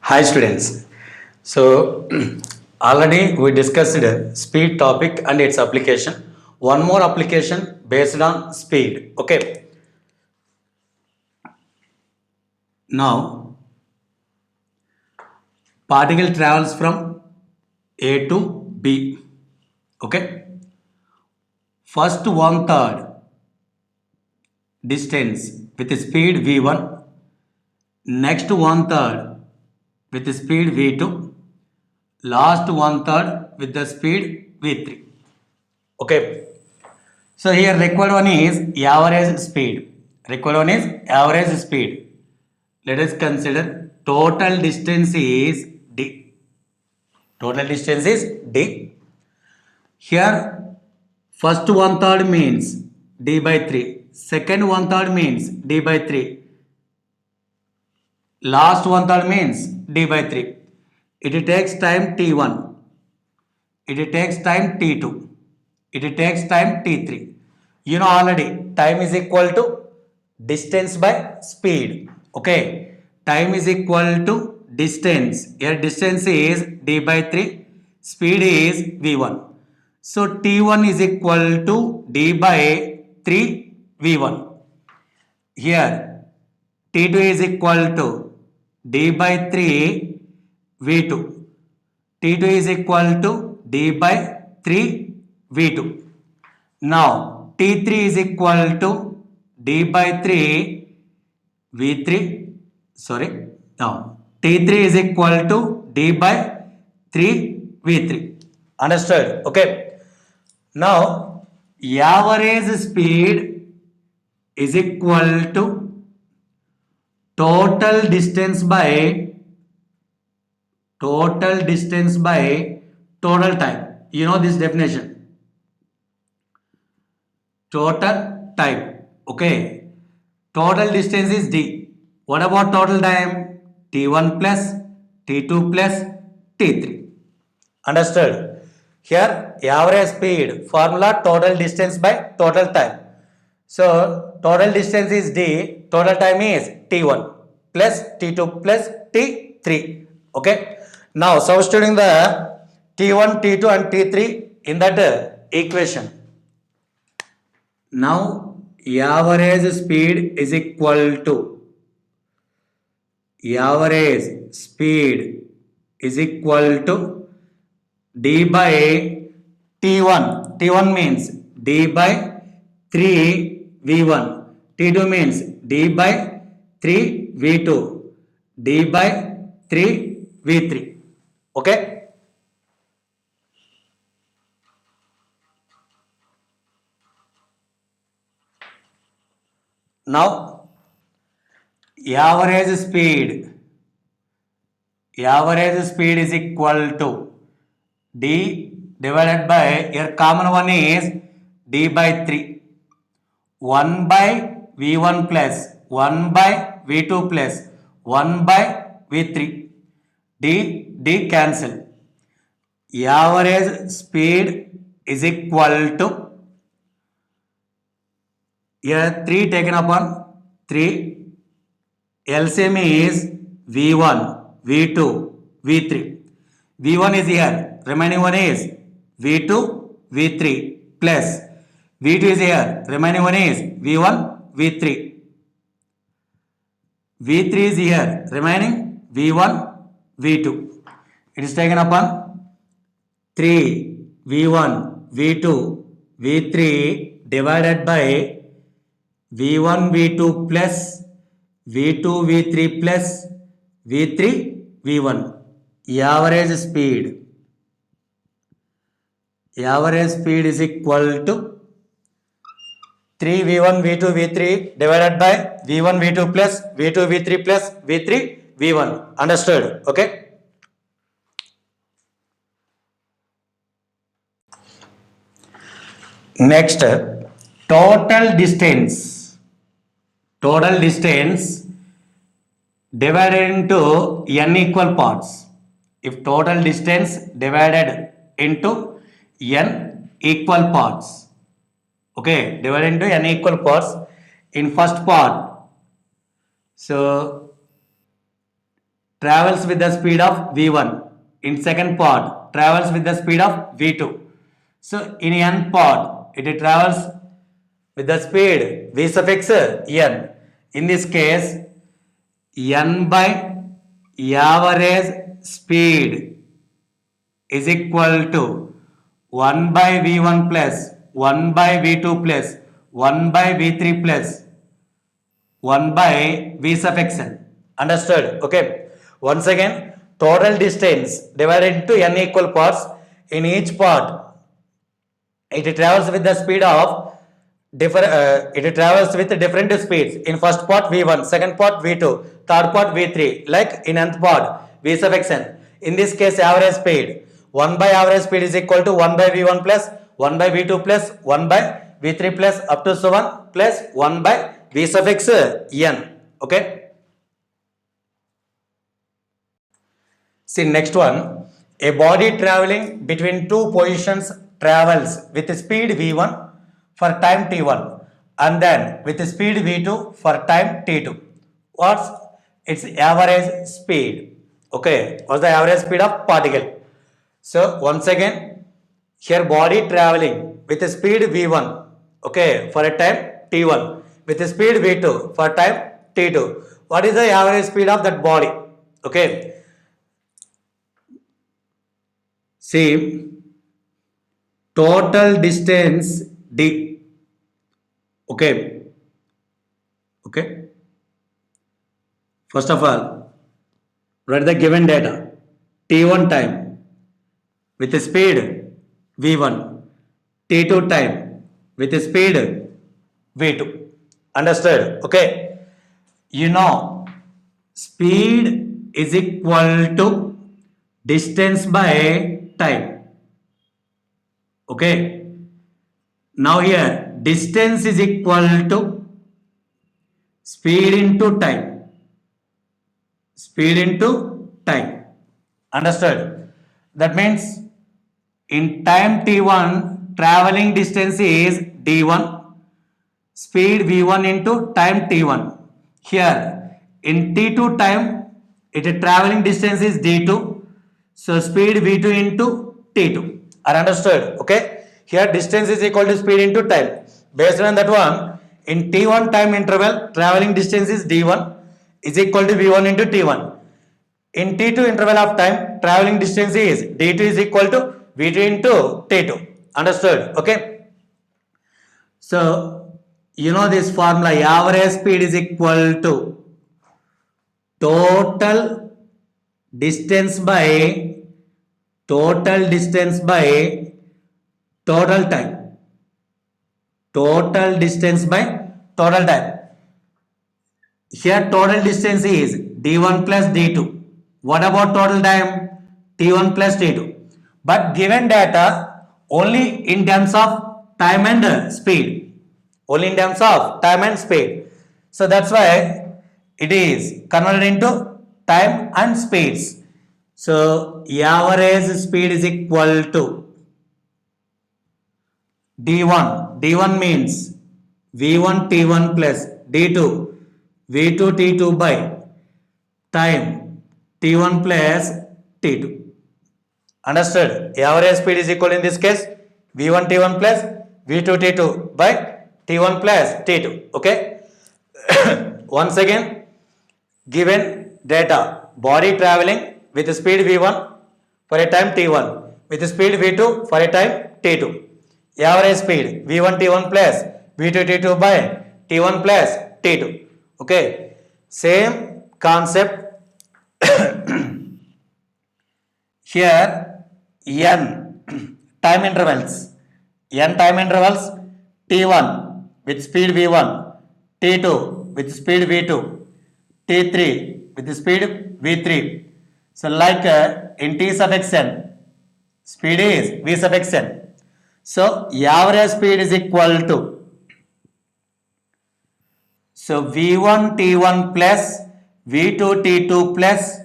Hi students. So already we discussed speed topic and its application. One more application based on speed. Okay. Now particle travels from A to B. Okay. First one third distance with speed V1. Next one third with speed V2. Last one third with the speed V3. Okay. So here required one is average speed. Required one is average speed. Let us consider total distance is d. Total distance is d. Here first one third means d by 3. Second one third means d by 3. Last one third means d by 3. It takes time t1. It takes time t2. It takes time t3. You know already time is equal to distance by speed. Okay. Time is equal to distance. Here distance is d by 3. Speed is v1. So t1 is equal to d by 3 v1. Here t2 is equal to d by 3 v2. T2 is equal to d by 3 v2. Now T3 is equal to d by 3 v3. Sorry. Now T3 is equal to d by 3 v3. Understood? Okay. Now average speed is equal to total distance by total time. You know this definition. Total time. Okay. Total distance is d. What about total time? T1 plus T2 plus T3. Understood? Here average speed formula total distance by total time. So total distance is d. Total time is T1 plus T2 plus T3. Okay. Now substituting the T1, T2 and T3 in that equation. Now average speed is equal to d by T1. T1 means d by 3 V1. T2 means d by 3 V2. D by 3 V3. Okay. Now average speed is equal to d divided by, your common one is d by 3, 1 by v1 plus 1 by v2 plus 1 by v3, d cancel. Average speed is equal to, here 3 taken upon 3, LCM is V1, V2, V3. V1 is here, remaining one is V2, V3 plus V2 is here, remaining one is V1, V3. V3 is here, remaining V1, V2. It is taken upon 3 V1, V2, V3 divided by V1, V2 plus V2, V3 plus V3, V1. Average speed is equal to 3 V1, V2, V3 divided by V1, V2 plus V2, V3 plus V3, V1. Understood? Okay. Next, total distance divided into n equal parts. If total distance divided into n equal parts, okay, divided into n equal parts, in first part, so travels with the speed of v1. In second part, travels with the speed of v2. So in n part, it travels with the speed v suffix n. In this case, n by average speed is equal to 1 by v1 plus 1 by v2 plus 1 by v3 plus 1 by v suffix n. Understood? Okay. Once again, total distance divided into n equal parts. In each part, it travels with the speed of it travels with different speeds. In first part v1, second part v2, third part v3. Like in nth part v suffix n. In this case, average speed 1 by average speed is equal to 1 by v1 plus 1 by v2 plus 1 by v3 plus up to so on plus 1 by v suffix n. Okay. See next one. A body traveling between two positions travels with speed v1 for time t1 and then with speed v2 for time t2. What's its average speed? Okay, what's the average speed of particle? So once again, here body traveling with speed v1, okay, for a time t1 with speed v2 for time t2. What is the average speed of that body? Okay. See, total distance d. Okay. Okay. First of all, write the given data. T1 time with speed v1, T2 time with speed v2. Understood? Okay. You know, speed is equal to distance by time. Okay. Now here distance is equal to speed into time. Speed into time. Understood? That means in time t1 traveling distance is d1, speed v1 into time t1. Here in t2 time it traveling distance is d2, so speed v2 into t2. Are understood? Okay. Here distance is equal to speed into time. Based on that one, in t1 time interval traveling distance is d1 is equal to v1 into t1. In t2 interval of time traveling distance is d2 is equal to v2 into t2. Understood? Okay. So you know this formula, average speed is equal to total distance by total time. Total distance by total time. Here total distance is d1 plus d2. What about total time? t1 plus t2. But given data only in terms of time and speed. Only in terms of time and speed. So that's why it is converted into time and speeds. So average speed is equal to d1. d1 means v1 t1 plus d2 v2 t2 by time t1 plus t2. Understood? Average speed is equal in this case v1 t1 plus v2 t2 by t1 plus t2. Okay. Once again, given data, body traveling with speed v1 for a time t1 with speed v2 for a time t2. Average speed v1 t1 plus v2 t2 by t1 plus t2. Okay. Same concept. Here n time intervals. N time intervals t1 with speed v1, t2 with speed v2, t3 with speed v3. So like in t suffix n, speed is v suffix n. So average speed is equal to, so v1 t1 plus v2 t2 plus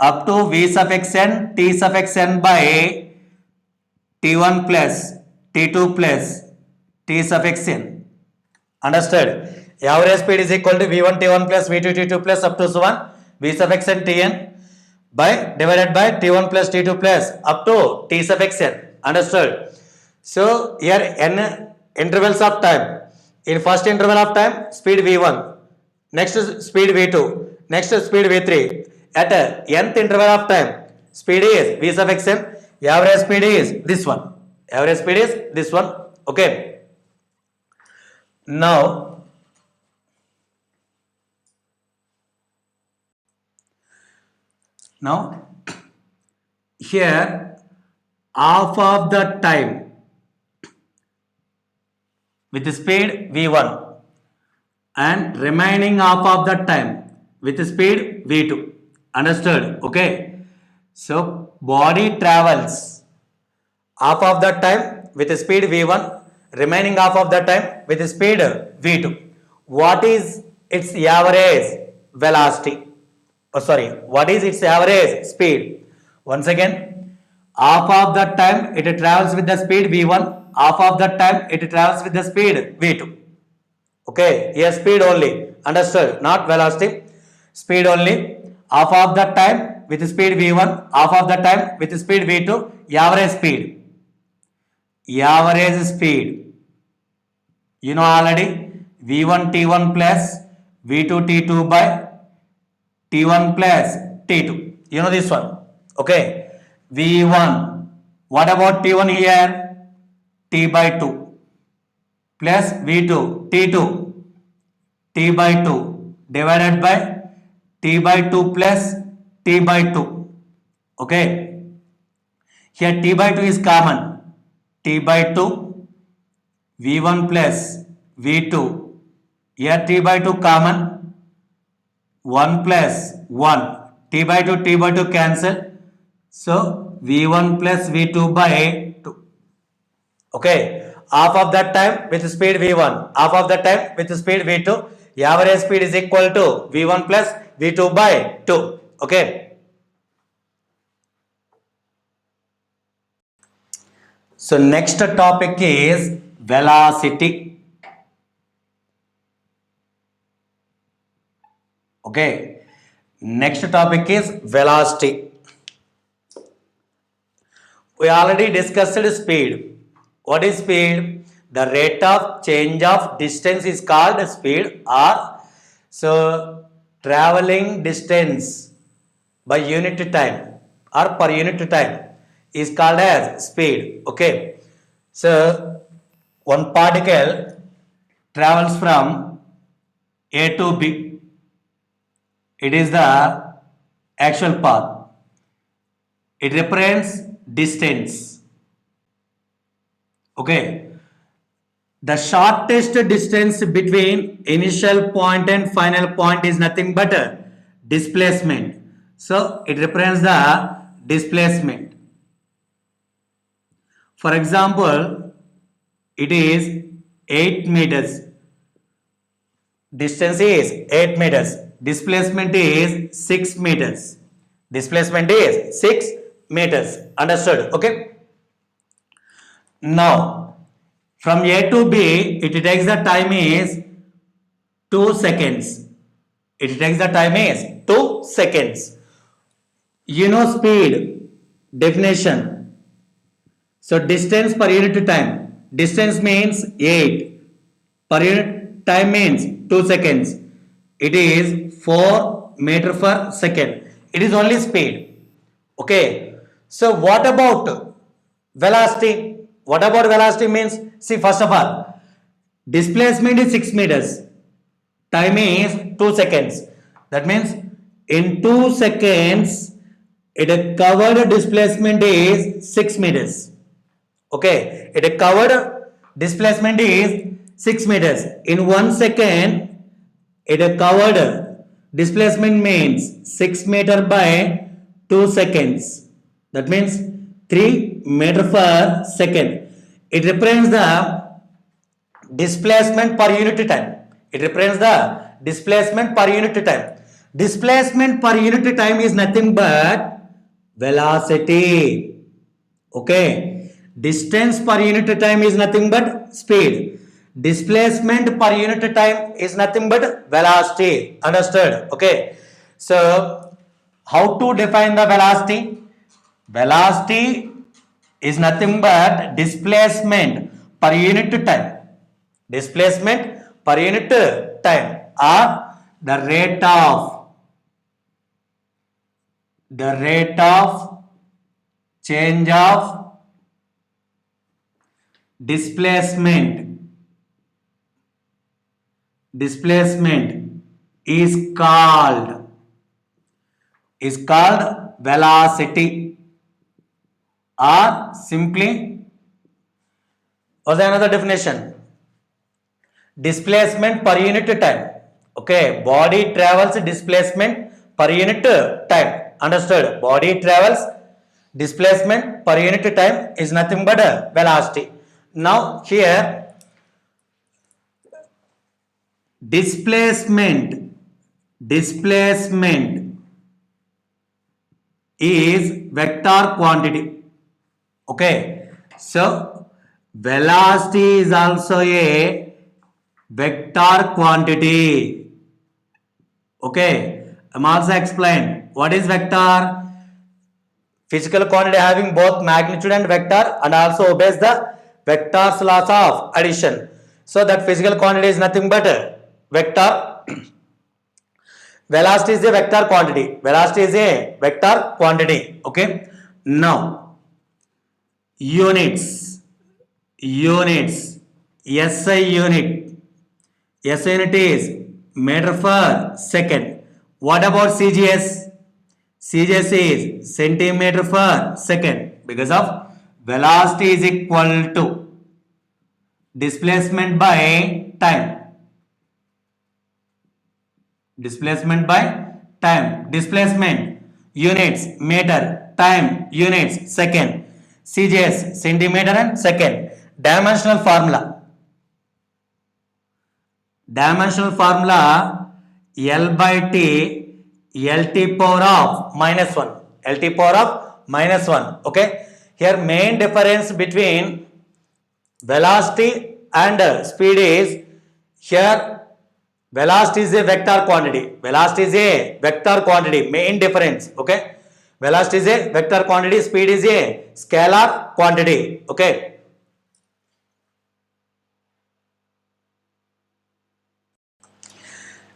up to v suffix n t suffix n by t1 plus t2 plus t suffix n. Understood? Average speed is equal to v1 t1 plus v2 t2 plus up to so on v suffix n tn. by divided by t1 plus t2 plus up to t sub xn. Understood? So here n intervals of time. In first interval of time, speed v1, next is speed v2, next is speed v3. At nth interval of time, speed is v sub xn. Average speed is this one. Average speed is this one. Okay. Now here half of the time with the speed v1 and remaining half of the time with the speed v2. Understood? Okay. So body travels half of the time with the speed v1, remaining half of the time with the speed v2. What is its average velocity? What is its average speed? Once again, half of the time it travels with the speed v1, half of the time it travels with the speed v2. Okay, here speed only. Understood? Not velocity. Speed only. Half of the time with speed v1, half of the time with speed v2. Average speed. Average speed. You know already v1 t1 plus v2 t2 by t1 plus t2. You know this one. Okay. v1. What about t1 here? T by 2 plus v2 t2 t by 2 divided by t by 2 plus t by 2. Okay. Here t by 2 is common. T by 2 v1 plus v2. Here t by 2 common. 1 plus 1. T by 2 cancel. So v1 plus v2 by 2. Okay. Half of that time with speed v1, half of that time with speed v2. Average speed is equal to v1 plus v2 by 2. Okay. So next topic is velocity. Okay. Next topic is velocity. We already discussed speed. What is speed? The rate of change of distance is called speed, or so traveling distance by unit time or per unit time is called as speed. Okay. So one particle travels from A to B. It is the actual path. It represents distance. Okay. The shortest distance between initial point and final point is nothing but displacement. So it represents the displacement. For example, it is 8 meters. Distance is 8 meters. Displacement is 6 meters. Displacement is 6 meters. Understood? Okay. Now, from A to B, it takes the time is 2 seconds. It takes the time is 2 seconds. You know speed definition. So distance per unit time. Distance means 8. Per unit time means 2 seconds. It is 4 meter per second. It is only speed. Okay. So what about velocity? What about velocity means? See, first of all, displacement is 6 meters. Time is 2 seconds. That means in 2 seconds, it covered displacement is 6 meters. Okay. It covered displacement is 6 meters. In 1 second, it covered displacement means 6 meter by 2 seconds. That means 3 meter per second. It represents the displacement per unit time. It represents the displacement per unit time. Displacement per unit time is nothing but velocity. Okay. Distance per unit time is nothing but speed. Displacement per unit time is nothing but velocity. Understood? Okay. So How to define the velocity? Velocity is nothing but displacement per unit time. Displacement per unit time, or the rate of change of displacement is called velocity, or simply, or the another definition, displacement per unit time. Okay, body travels displacement per unit time. Understood? Body travels displacement per unit time is nothing but a velocity. Now here, displacement is vector quantity. Okay, so velocity is also a vector quantity. Okay, I'm also explained what is vector. Physical quantity having both magnitude and vector, and also obeys the vector's laws of addition. So that physical quantity is nothing but vector. Velocity is a vector quantity. Velocity is a vector quantity. Okay, now units SI unit is meter per second. What about CGS? CGS is centimeter per second, because of velocity is equal to displacement by time. Displacement units meter, time units second, CGS centimeter and second. Dimensional formula L by T, LT power of minus 1. Okay, here main difference between velocity and speed is, here velocity is a vector quantity. Main difference. Okay, velocity is a vector quantity, speed is a scalar quantity. Okay,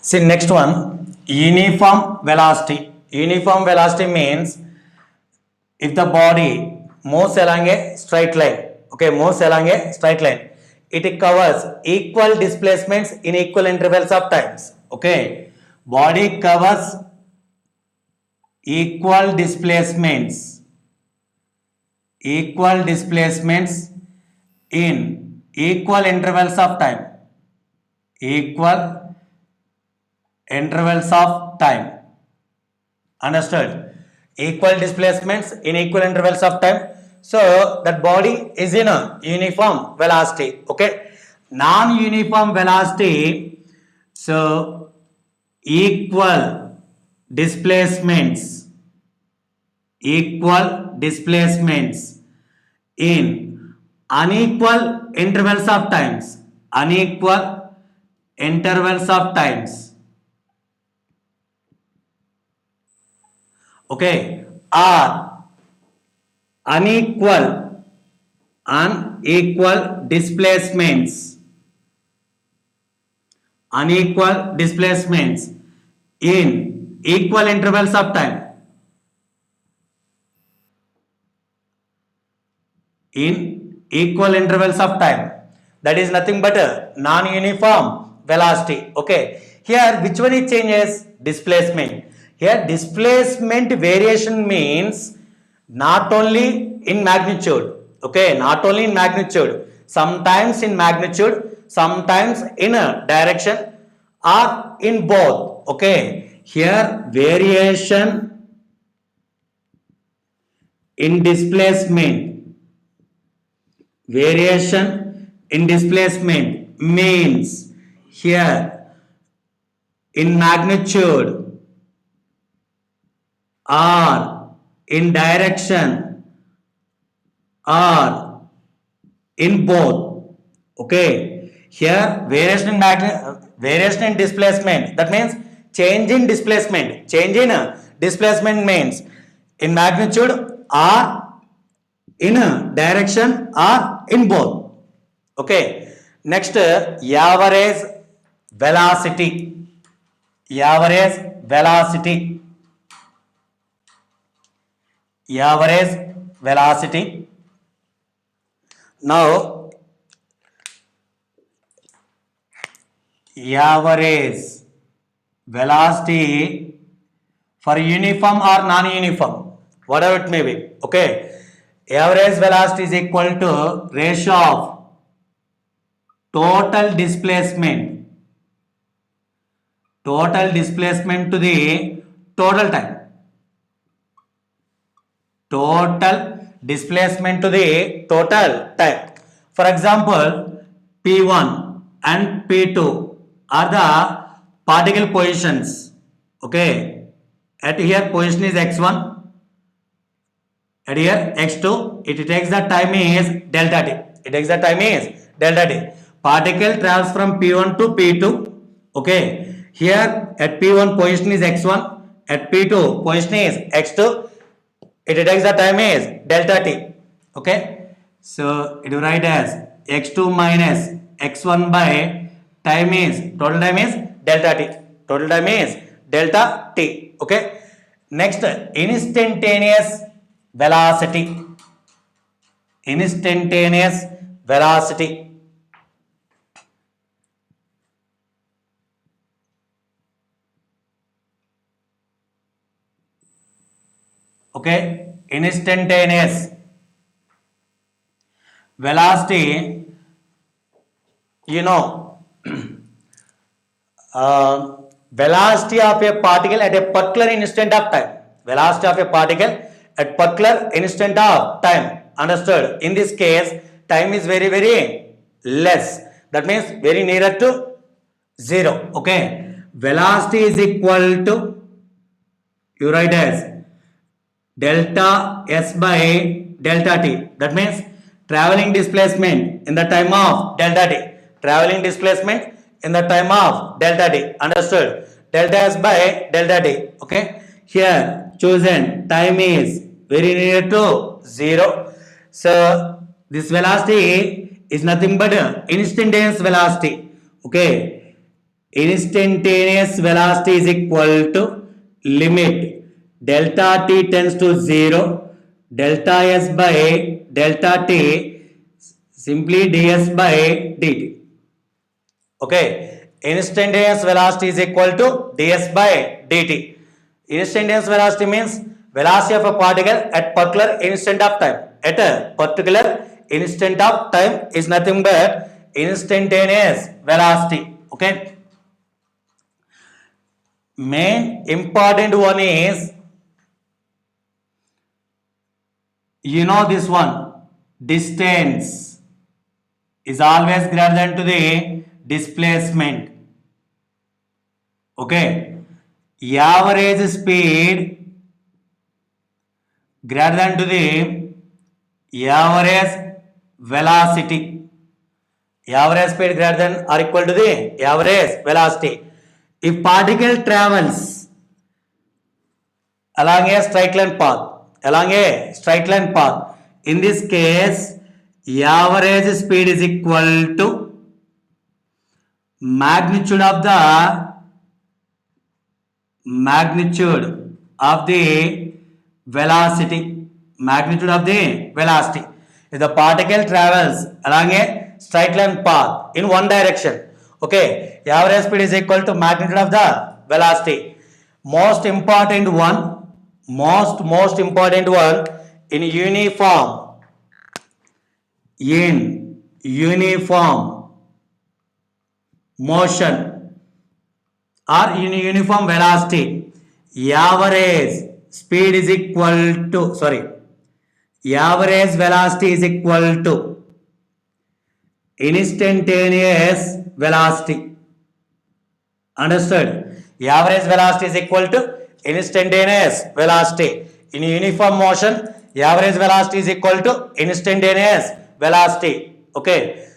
see next one, uniform velocity. Uniform velocity means if the body moves along a straight line. Okay, it covers equal displacements in equal intervals of times. Okay, body covers equal displacements in equal intervals of time. Understood? Equal displacements in equal intervals of time. So that body is in a uniform velocity. Okay, non-uniform velocity, so equal displacements in unequal intervals of times. Okay, are unequal displacements in equal intervals of time. That is nothing but a non-uniform velocity. Okay, here which one it changes? Displacement. Here displacement variation means not only in magnitude. Okay, sometimes in magnitude, sometimes in a direction, or in both. Okay, here variation in displacement means here in magnitude or in direction or in both. Okay, here variation in displacement, that means change in displacement, change in Displacement means in magnitude or in direction or in both. Okay. Next, average velocity. Average velocity. Average velocity. Now, average velocity for uniform or non-uniform, whatever it may be. Okay. Average velocity is equal to ratio of total displacement to the total time. Total displacement to the total time. For example, P1 and P2 are the particle positions. Okay. At here position is x1. At here x2. It takes the time is delta t. It takes the time is delta t. Particle travels from P1 to P2. Okay. Here at P1 position is x1. At P2 position is x2. It takes the time is delta t. Okay. So it will write as x2 minus x1 by time is total time is delta t. Total time is delta t. Okay. Next, instantaneous velocity. Instantaneous velocity. Okay. Instantaneous velocity, you know, velocity of a particle at a particular instant of time. Velocity of a particle at particular instant of time. Understood? In this case, time is very, very less. That means very nearer to 0. Okay. Velocity is equal to, you write as delta s by delta t. That means traveling displacement in the time of delta t. Traveling displacement in the time of delta t. Understood? Delta s by delta t. Okay. Here chosen time is very near to 0. So this velocity is nothing but instantaneous velocity. Okay. Instantaneous velocity is equal to limit delta t tends to 0, delta s by delta t, simply ds by dt. Okay. Instantaneous velocity is equal to ds by dt. Instantaneous velocity means velocity of a particle at particular instant of time. At a particular instant of time is nothing but instantaneous velocity. Okay. Main important one is, you know this one, distance is always greater than to the displacement. Okay. Average speed greater than to the average velocity. Average speed greater than or equal to the average velocity. If particle travels along a straight line path, in this case, average speed is equal to magnitude of the velocity. Magnitude of the velocity. If the particle travels along a straight line path in one direction, okay, average speed is equal to magnitude of the velocity. Most important one in uniform motion or in uniform velocity, average speed is equal to, average velocity is equal to instantaneous velocity. Understood? Average velocity is equal to instantaneous velocity. In uniform motion, average velocity is equal to instantaneous velocity. Okay.